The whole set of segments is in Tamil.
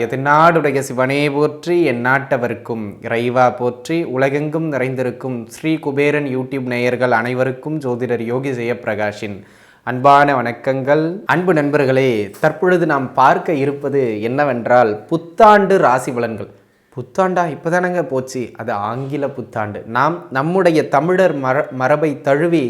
எதிர்நாடுடைய சிவனே போற்றி, எந்நாட்டவர்க்கும் இறைவா போற்றி. உலகெங்கும் நிறைந்திருக்கும் ஸ்ரீ குபேரன் யூடியூப் நேயர்கள் அனைவருக்கும் ஜோதிடர் யோகி ஜெயப்பிரகாஷின் அன்பான வணக்கங்கள். அன்பு நண்பர்களே, தற்பொழுது நாம் பார்க்க இருப்பது என்னவென்றால் புத்தாண்டு ராசி பலன்கள். புத்தாண்டா இப்போதானங்க போச்சு, அது ஆங்கில புத்தாண்டு. நாம் நம்முடைய தமிழர் மரபை தழுவி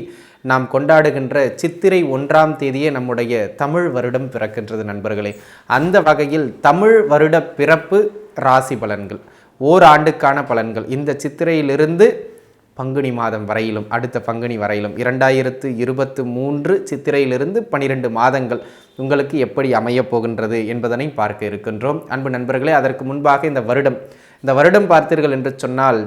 நாம் கொண்டாடுகின்ற சித்திரை 1ஆம் தேதியே நம்முடைய தமிழ் வருடம் பிறக்கின்றது நண்பர்களே. அந்த வகையில் தமிழ் வருட பிறப்பு ராசி பலன்கள், ஓராண்டுக்கான பலன்கள், இந்த சித்திரையிலிருந்து பங்குனி மாதம் வரையிலும், அடுத்த பங்குனி வரையிலும் 2023 சித்திரையிலிருந்து 12 மாதங்கள் உங்களுக்கு எப்படி அமையப் போகின்றது என்பதனை பார்க்க இருக்கின்றோம். அன்பு நண்பர்களே, அதற்கு முன்பாக இந்த வருடம் பார்த்தீர்கள் என்று சொன்னால்,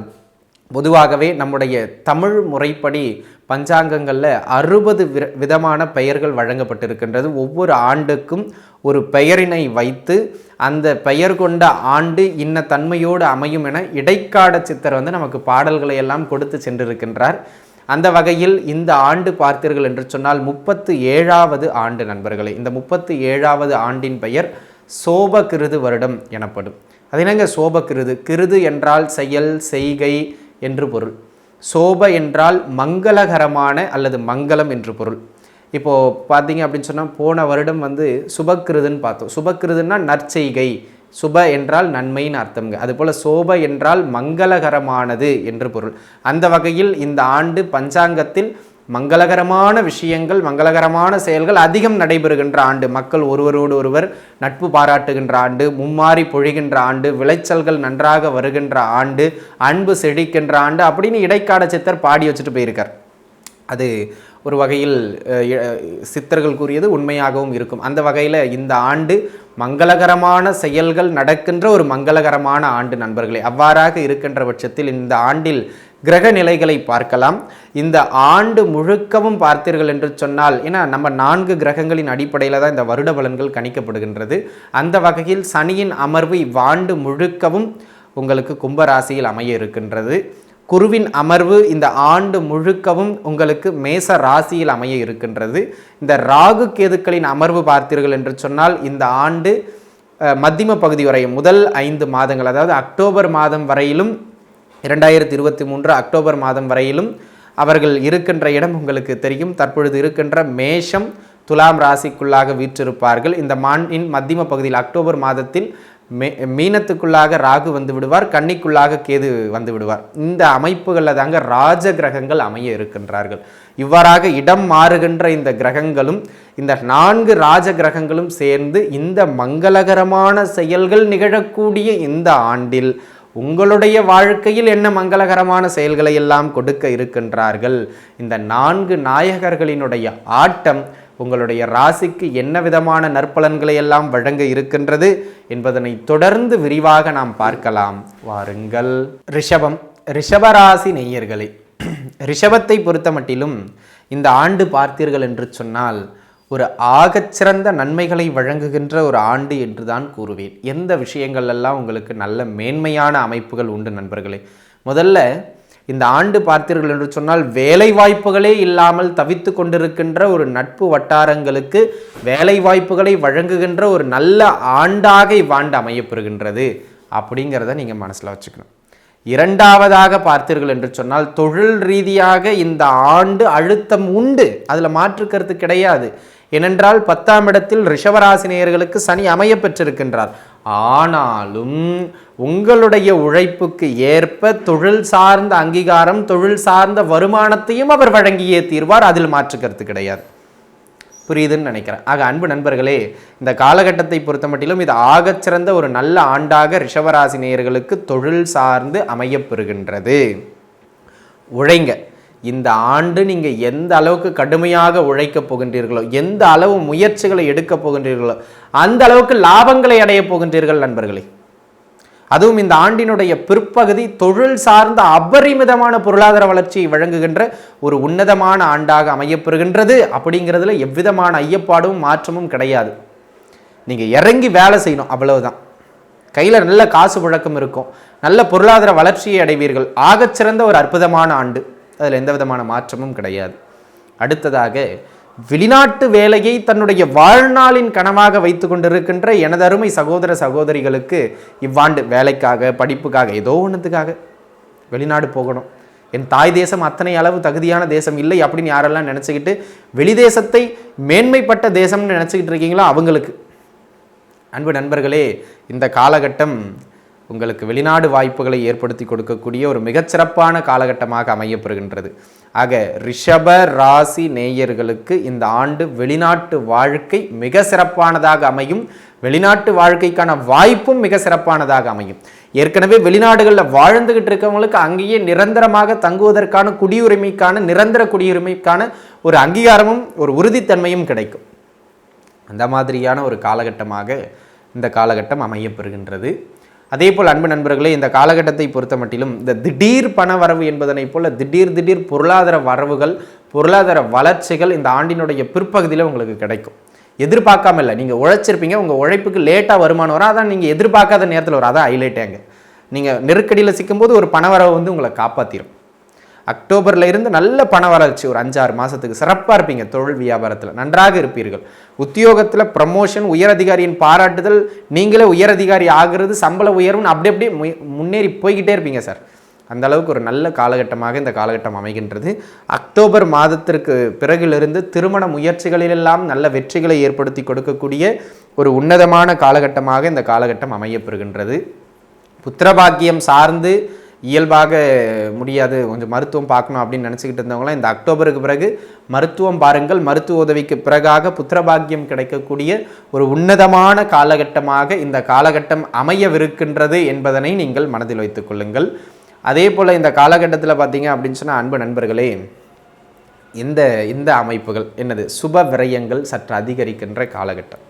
பொதுவாகவே நம்முடைய தமிழ் முறைப்படி பஞ்சாங்கங்களில் 60 விதமான பெயர்கள் வழங்கப்பட்டிருக்கின்றது. ஒவ்வொரு ஆண்டுக்கும் ஒரு பெயரினை வைத்து அந்த பெயர் கொண்ட ஆண்டு இன்ன தன்மையோடு அமையும் என இடைக்காட சித்தர் நமக்கு பாடல்களை எல்லாம் கொடுத்து சென்றிருக்கின்றார். அந்த வகையில் இந்த ஆண்டு பார்த்தீர்கள் என்று சொன்னால் 37வது ஆண்டு நண்பர்களே. இந்த 37வது ஆண்டின் பெயர் சோபகிருது வருடம் எனப்படும். அது என்னங்க சோபகிருது? கிருது என்றால் செயல், செய்கை என்று பொருள். சோப என்றால் மங்களகரமான அல்லது மங்களம் என்று பொருள். இப்போது பார்த்தீங்க அப்படின்னு சொன்னால், போன வருடம் சுபக்கிருதுன்னு பார்த்தோம். சுபக்கிருதுன்னா நற்செய்கை, சுப என்றால் நன்மைன்னு அர்த்தம்ங்க. அதுபோல் சோப என்றால் மங்களகரமானது என்று பொருள். அந்த வகையில் இந்த ஆண்டு பஞ்சாங்கத்தில் மங்களகரமான விஷயங்கள், மங்களகரமான செயல்கள் அதிகம் நடைபெறுகின்ற ஆண்டு. மக்கள் ஒருவரோடு ஒருவர் நட்பு பாராட்டுகின்ற ஆண்டு, மும்மாறி பொழிகின்ற ஆண்டு, விளைச்சல்கள் நன்றாக வருகின்ற ஆண்டு, அன்பு செழிக்கின்ற ஆண்டு அப்படின்னு இடைக்காட சித்தர் பாடி வச்சுட்டு போயிருக்கார். அது ஒரு வகையில் சித்தர்கள் கூறியது உண்மையாகவும் இருக்கும். அந்த வகையில் இந்த ஆண்டு மங்களகரமான செயல்கள் நடக்கின்ற ஒரு மங்களகரமான ஆண்டு நண்பர்களே. அவ்வாறாக இருக்கின்ற பட்சத்தில் இந்த ஆண்டில் கிரக நிலைகளை பார்க்கலாம். இந்த ஆண்டு முழுக்கவும் பார்த்தீர்கள் என்று சொன்னால், ஏன்னா நம்ம 4 கிரகங்களின் அடிப்படையில் தான் இந்த வருட பலன்கள் கணிக்கப்படுகின்றது. அந்த வகையில் சனியின் அமர்வு இவ்வாண்டு முழுக்கவும் உங்களுக்கு கும்பராசியில் அமைய இருக்கின்றது. குருவின் அமர்வு இந்த ஆண்டு முழுக்கவும் உங்களுக்கு மேச ராசியில் அமைய இருக்கின்றது. இந்த ராகு கேதுக்களின் அமர்வு பார்த்தீர்கள் என்று சொன்னால், இந்த ஆண்டு மத்தியம பகுதி வரையும் முதல் 5 மாதங்கள், அதாவது அக்டோபர் மாதம் வரையிலும், 2023 அக்டோபர் மாதம் வரையிலும் அவர்கள் இருக்கின்ற இடம் உங்களுக்கு தெரியும். தற்பொழுது இருக்கின்ற மேஷம், துலாம் ராசிக்குள்ளாக வீற்றிருப்பார்கள். இந்த மாண்டின் மத்தியம பகுதியில் அக்டோபர் மாதத்தில் மீனத்துக்குள்ளாக ராகு வந்து விடுவார், கன்னிக்குள்ளாக கேது வந்து விடுவார். இந்த அமைப்புகளில் தாங்க ராஜ கிரகங்கள் அமைய இருக்கின்றார்கள். இவ்வாறாக இடம் மாறுகின்ற இந்த கிரகங்களும், இந்த 4 ராஜ கிரகங்களும் சேர்ந்து இந்த மங்களகரமான செயல்கள் நிகழக்கூடிய இந்த ஆண்டில் உங்களுடைய வாழ்க்கையில் என்ன மங்களகரமான செயல்களை எல்லாம் கொடுக்க இருக்கின்றார்கள். இந்த 4 நாயகர்களினுடைய ஆட்டம் உங்களுடைய ராசிக்கு என்ன விதமான நற்பலன்களை எல்லாம் வழங்க இருக்கின்றது என்பதனை தொடர்ந்து விரிவாக நாம் பார்க்கலாம். வாருங்கள். ரிஷபராசி நேயர்களே, ரிஷபத்தை பொறுத்த மட்டிலும் இந்த ஆண்டு பார்த்தீர்கள் என்று சொன்னால் ஒரு ஆகச்சிறந்த நன்மைகளை வழங்குகின்ற ஒரு ஆண்டு என்று தான் கூறுவேன். எந்த விஷயங்கள் எல்லாம் உங்களுக்கு நல்ல மேன்மையான அமைப்புகள் உண்டு நண்பர்களே. முதல்ல இந்த ஆண்டு பார்த்தீர்கள் என்று சொன்னால், வேலை வாய்ப்புகளே இல்லாமல் தவித்து கொண்டிருக்கின்ற ஒரு நட்பு வட்டாரங்களுக்கு வேலை வாய்ப்புகளை வழங்குகின்ற ஒரு நல்ல ஆண்டாக இவ்வாண்டு அமையப்பெறுகின்றது அப்படிங்கிறத நீங்கள் மனசில் வச்சுக்கணும். 2வதாக பார்த்தீர்கள் என்று சொன்னால், தொழில் ரீதியாக இந்த ஆண்டு அழுத்தம் உண்டு, அதில் மாற்று கருத்து கிடையாது. ஏனென்றால் 10ஆம் இடத்தில் ரிஷபராசினியர்களுக்கு சனி அமைய பெற்றிருக்கின்றார். ஆனாலும் உங்களுடைய உழைப்புக்கு ஏற்ப தொழில் சார்ந்த அங்கீகாரம், தொழில் சார்ந்த வருமானத்தையும் அவர் வழங்கியே தீர்வார், அதில் மாற்று கருத்து கிடையாது. புரியுதுன்னு நினைக்கிறேன். ஆக அன்பு நண்பர்களே, இந்த காலகட்டத்தை பொறுத்த மட்டிலும் இது ஆகச்சிறந்த ஒரு நல்ல ஆண்டாக ரிஷபராசி நேயர்களுக்கு தொழில் சார்ந்து அமையப்பெறுகின்றது. உழைங்க. இந்த ஆண்டு நீங்கள் எந்த அளவுக்கு கடுமையாக உழைக்கப் போகின்றீர்களோ, எந்த அளவு முயற்சிகளை எடுக்கப் போகின்றீர்களோ, அந்த அளவுக்கு லாபங்களை அடைய போகின்றீர்கள் நண்பர்களே. அதுவும் இந்த ஆண்டினுடைய பிற்பகுதி தொழில் சார்ந்த அபரிமிதமான பொருளாதார வளர்ச்சியை வழங்குகின்ற ஒரு உன்னதமான ஆண்டாக அமையப்பெறுகின்றது. அப்படிங்கிறதுல எவ்விதமான ஐயப்பாடும் மாற்றமும் கிடையாது. நீங்கள் இறங்கி வேலை செய்யணும், அவ்வளவுதான். கையில் நல்ல காசு புழக்கம் இருக்கும், நல்ல பொருளாதார வளர்ச்சியை அடைவீர்கள். ஆகச்சிறந்த ஒரு அற்புதமான ஆண்டு, அதில் எந்த விதமான மாற்றமும் கிடையாது. அடுத்ததாக வெளிநாட்டு வேலையை தன்னுடைய வாழ்நாளின் கனவாக வைத்து கொண்டிருக்கின்ற எனது அருமை சகோதர சகோதரிகளுக்கு இவ்வாண்டு வேலைக்காக, படிப்புக்காக, ஏதோ ஒன்றுத்துக்காக வெளிநாடு போகணும், என் தாய் தேசம் அத்தனை அளவு தகுதியான தேசம் இல்லை அப்படின்னு யாரெல்லாம் நினச்சிக்கிட்டு வெளி தேசத்தை மேன்மைப்பட்ட தேசம்னு நினச்சிக்கிட்டு இருக்கீங்களோ அவங்களுக்கு அன்பு நண்பர்களே, இந்த காலகட்டம் உங்களுக்கு வெளிநாடு வாய்ப்புகளை ஏற்படுத்தி கொடுக்கக்கூடிய ஒரு மிகச்சிறப்பான காலகட்டமாக அமையப்பெறுகின்றது. ஆக ரிஷப ராசி நேயர்களுக்கு இந்த ஆண்டு வெளிநாட்டு வாழ்க்கை மிக சிறப்பானதாக அமையும். வெளிநாட்டு வாழ்க்கைக்கான வாய்ப்பும் மிக சிறப்பானதாக அமையும். ஏற்கனவே வெளிநாடுகளில் வாழ்ந்துகிட்டு இருக்கவங்களுக்கு அங்கேயே நிரந்தரமாக தங்குவதற்கான குடியுரிமைக்கான நிரந்தர குடியுரிமைக்கான ஒரு அங்கீகாரமும் ஒரு உறுதித்தன்மையும் கிடைக்கும். அந்த மாதிரியான ஒரு காலகட்டமாக இந்த காலகட்டம் அமையப்பெறுகின்றது. அதே போல் அன்பு நண்பர்களே, இந்த காலகட்டத்தை பொறுத்த மட்டிலும் இந்த திடீர் பண வரவு என்பதனை போல திடீர் பொருளாதார வரவுகள், பொருளாதார வளர்ச்சிகள் இந்த ஆண்டினுடைய பிற்பகுதியில் உங்களுக்கு கிடைக்கும். எதிர்பார்க்காம இல்லை, நீங்கள் உழைச்சிருப்பீங்க, உங்கள் உழைப்புக்கு லேட்டாக வருமானம் வரும், அதான் நீங்கள் எதிர்பார்க்காத நேரத்தில் வரும். அதான் ஹைலைட்டாங்க. நீங்கள் நெருக்கடியில் சிக்கும்போது ஒரு பண வரவு வந்து உங்களை காப்பாற்றிடும். அக்டோபரில் இருந்து நல்ல பண வளர்ச்சி ஒரு 5-6 மாதத்துக்கு சிறப்பாக இருப்பீங்க. தொழில் வியாபாரத்தில் நன்றாக இருப்பீர்கள். உத்தியோகத்தில் ப்ரமோஷன், உயரதிகாரியின் பாராட்டுதல், நீங்களே உயரதிகாரி ஆகிறது, சம்பள உயர்வுன்னு அப்படியே முன்னேறி போய்கிட்டே இருப்பீங்க சார். அந்த அளவுக்கு ஒரு நல்ல காலகட்டமாக இந்த காலகட்டம் அமைகின்றது. அக்டோபர் மாதத்திற்கு பிறகிலிருந்து திருமண முயற்சிகளிலெல்லாம் நல்ல வெற்றிகளை ஏற்படுத்தி கொடுக்கக்கூடிய ஒரு உன்னதமான காலகட்டமாக இந்த காலகட்டம் அமையப்பெறுகின்றது. புத்திரபாக்கியம் சார்ந்து இயல்பாக முடியாது, கொஞ்சம் மருத்துவம் பார்க்கணும் அப்படின்னு நினச்சிக்கிட்டு இருந்தவங்களாம் இந்த அக்டோபருக்கு பிறகு மருத்துவம் பாருங்கள். மருத்துவ உதவிக்கு பிறகாக புத்திரபாக்கியம் கிடைக்கக்கூடிய ஒரு உன்னதமான காலகட்டமாக இந்த காலகட்டம் அமையவிருக்கின்றது என்பதனை நீங்கள் மனதில் வைத்துக் கொள்ளுங்கள். அதே போல் இந்த காலகட்டத்தில் பார்த்தீங்க அப்படின்னு சொன்னால் அன்பு நண்பர்களே, இந்த அமைப்புகள் என்னது, சுப விரயங்கள் சற்று அதிகரிக்கின்ற காலகட்டம்.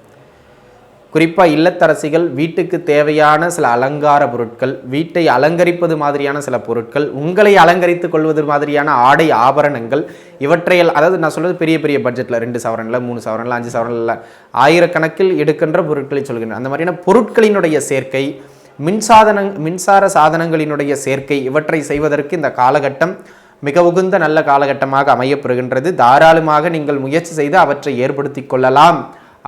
குறிப்பாக இல்லத்தரசிகள் வீட்டுக்கு தேவையான சில அலங்கார பொருட்கள், வீட்டை அலங்கரிப்பது மாதிரியான சில பொருட்கள், உங்களை அலங்கரித்துக் கொள்வது மாதிரியான ஆடை ஆபரணங்கள், இவற்றையல் அதாவது நான் சொல்வது பெரிய பெரிய பட்ஜெட்டில் 2 சவரனில் 3 சவரனில் 5 சவரனில் ஆயிரக்கணக்கில் எடுக்கின்ற பொருட்களை சொல்கிறேன். அந்த மாதிரியான பொருட்களினுடைய சேர்க்கை, மின்சார சாதனங்களினுடைய சேர்க்கை, இவற்றை செய்வதற்கு இந்த காலகட்டம் மிக உகுந்த நல்ல காலகட்டமாக அமையப்பெறுகின்றது. தாராளமாக நீங்கள் முயற்சி செய்து அவற்றை ஏற்படுத்தி கொள்ளலாம்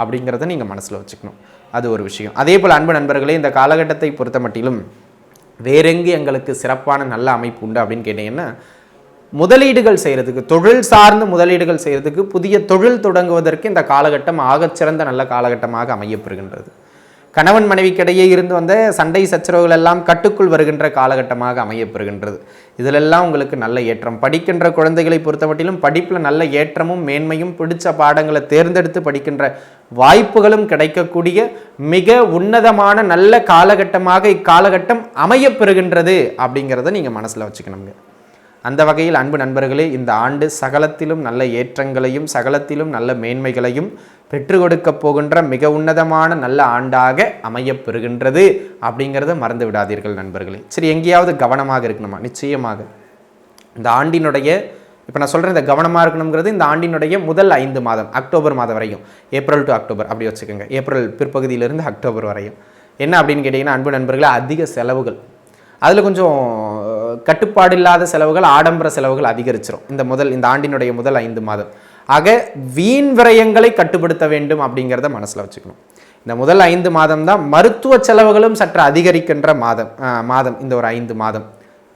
அப்படிங்கிறத நீங்கள் மனசில் வச்சுக்கணும். அது ஒரு விஷயம். அதே போல் அன்பு நண்பர்களே, இந்த காலகட்டத்தை பொறுத்த மட்டிலும் வேறெங்கு எங்களுக்கு சிறப்பான நல்ல அமைப்பு உண்டு அப்படின்னு கேட்டீங்கன்னா, முதலீடுகள் செய்கிறதுக்கு, தொழில் சார்ந்த முதலீடுகள் செய்கிறதுக்கு, புதிய தொழில் தொடங்குவதற்கு இந்த காலகட்டம் ஆகச்சிறந்த நல்ல காலகட்டமாக அமையப்பெறுகின்றது. கணவன் மனைவிக்கிடையே இருந்து வந்த சண்டை சச்சரவுகள் எல்லாம் கட்டுக்குள் வருகின்ற காலகட்டமாக அமையப்பெறுகின்றது. இதிலெல்லாம் உங்களுக்கு நல்ல ஏற்றம். படிக்கின்ற குழந்தைகளை பொறுத்த மட்டிலும் படிப்பில் நல்ல ஏற்றமும் மேன்மையும், பிடிச்ச பாடங்களை தேர்ந்தெடுத்து படிக்கின்ற வாய்ப்புகளும் கிடைக்கக்கூடிய மிக உன்னதமான நல்ல காலகட்டமாக இக்காலகட்டம் அமையப்பெறுகின்றது அப்படிங்கிறத நீங்கள் மனசில் வச்சுக்கணுங்க. அந்த வகையில் அன்பு நண்பர்களே, இந்த ஆண்டு சகலத்திலும் நல்ல ஏற்றங்களையும் சகலத்திலும் நல்ல மேன்மைகளையும் பெற்று கொடுக்க போகின்ற மிக உன்னதமான நல்ல ஆண்டாக அமையப்பெறுகின்றது அப்படிங்கிறத மறந்து விடாதீர்கள் நண்பர்களே. சரி, எங்கேயாவது கவனமாக இருக்கணுமா? நிச்சயமாக இந்த ஆண்டினுடைய, இப்போ நான் சொல்கிறேன், இந்த கவனமாக இருக்கணுங்கிறது இந்த ஆண்டினுடைய முதல் 5 மாதம், அக்டோபர் மாதம் வரையும், ஏப்ரல் டு அக்டோபர் அப்படி வச்சுக்கோங்க. ஏப்ரல் பிற்பகுதியிலிருந்து அக்டோபர் வரையும் என்ன அப்படின்னு கேட்டிங்கன்னா அன்பு நண்பர்களே, அதிக செலவுகள், அதில் கொஞ்சம் கட்டுப்பாடு இல்லாத செலவுகள், ஆடம்பர செலவுகள் அதிகரிச்சிடும் இந்த ஆண்டினுடைய முதல் 5 மாதம். ஆக வீண் விரயங்களை கட்டுப்படுத்த வேண்டும் அப்படிங்கிறத மனசில் வச்சுக்கணும். இந்த முதல் 5 மாதம் தான் மருத்துவ செலவுகளும் சற்று அதிகரிக்கின்ற மாதம் இந்த ஒரு 5 மாதம்,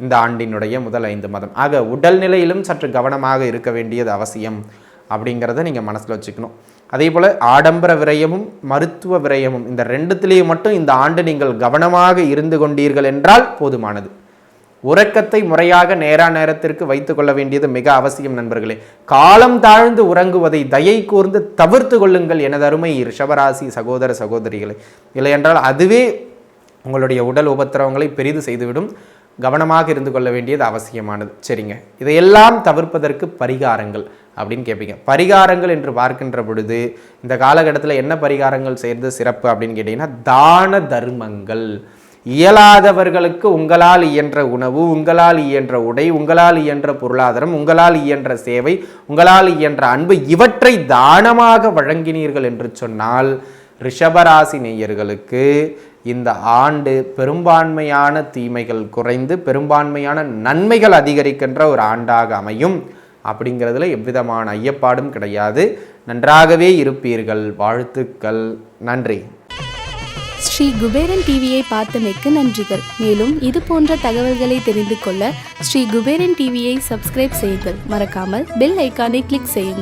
இந்த ஆண்டினுடைய முதல் 5 மாதம். ஆக உடல்நிலையிலும் சற்று கவனமாக இருக்க வேண்டியது அவசியம் அப்படிங்கிறத நீங்கள் மனசில் வச்சுக்கணும். அதே போல் ஆடம்பர விரயமும் மருத்துவ விரயமும் இந்த 2த்திலேயும் மட்டும் இந்த ஆண்டு நீங்கள் கவனமாக இருந்து கொண்டீர்கள் என்றால் போதுமானது. உறக்கத்தை முறையாக நேரத்திற்கு வைத்துக் கொள்ள வேண்டியது மிக அவசியம் நண்பர்களே. காலம் தாழ்ந்து உறங்குவதை தயை கூர்ந்து தவிர்த்து கொள்ளுங்கள் எனது அருமை ரிஷபராசி சகோதர சகோதரிகளை. இல்லை என்றால் அதுவே உங்களுடைய உடல் உபத்திரவங்களை பெரிது செய்துவிடும். கவனமாக இருந்து கொள்ள வேண்டியது அவசியமானது. சரிங்க, இதையெல்லாம் தவிர்ப்பதற்கு பரிகாரங்கள் அப்படின்னு கேட்பீங்க. பரிகாரங்கள் என்று பார்க்கின்ற பொழுது இந்த காலகட்டத்தில் என்ன பரிகாரங்கள் செய்கிறது சிறப்பு அப்படின்னு கேட்டிங்கன்னா, தான தர்மங்கள், இயலாதவர்களுக்கு உங்களால் இயன்ற உணவு, உங்களால் இயன்ற உடை, உங்களால் இயன்ற பொருளாதாரம், உங்களால் இயன்ற சேவை, உங்களால் இயன்ற அன்பு, இவற்றை தானமாக வழங்கினீர்கள் என்று சொன்னால் ரிஷபராசி நேயர்களுக்கு இந்த ஆண்டு பெரும்பான்மையான தீமைகள் குறைந்து பெரும்பான்மையான நன்மைகள் அதிகரிக்கின்ற ஒரு ஆண்டாக அமையும். அப்படிங்கிறதுல எவ்விதமான ஐயப்பாடும் கிடையாது. நன்றாகவே இருப்பீர்கள். வாழ்த்துக்கள். நன்றி. ஸ்ரீ குபேரன் டிவியை பார்த்தமைக்கு நன்றிகள். மேலும் இது போன்ற தகவல்களை தெரிந்து கொள்ள ஸ்ரீ குபேரன் டிவியை சப்ஸ்கிரைப் செய்யுங்கள். மறக்காமல் பெல் ஐக்கானை கிளிக் செய்யுங்கள்.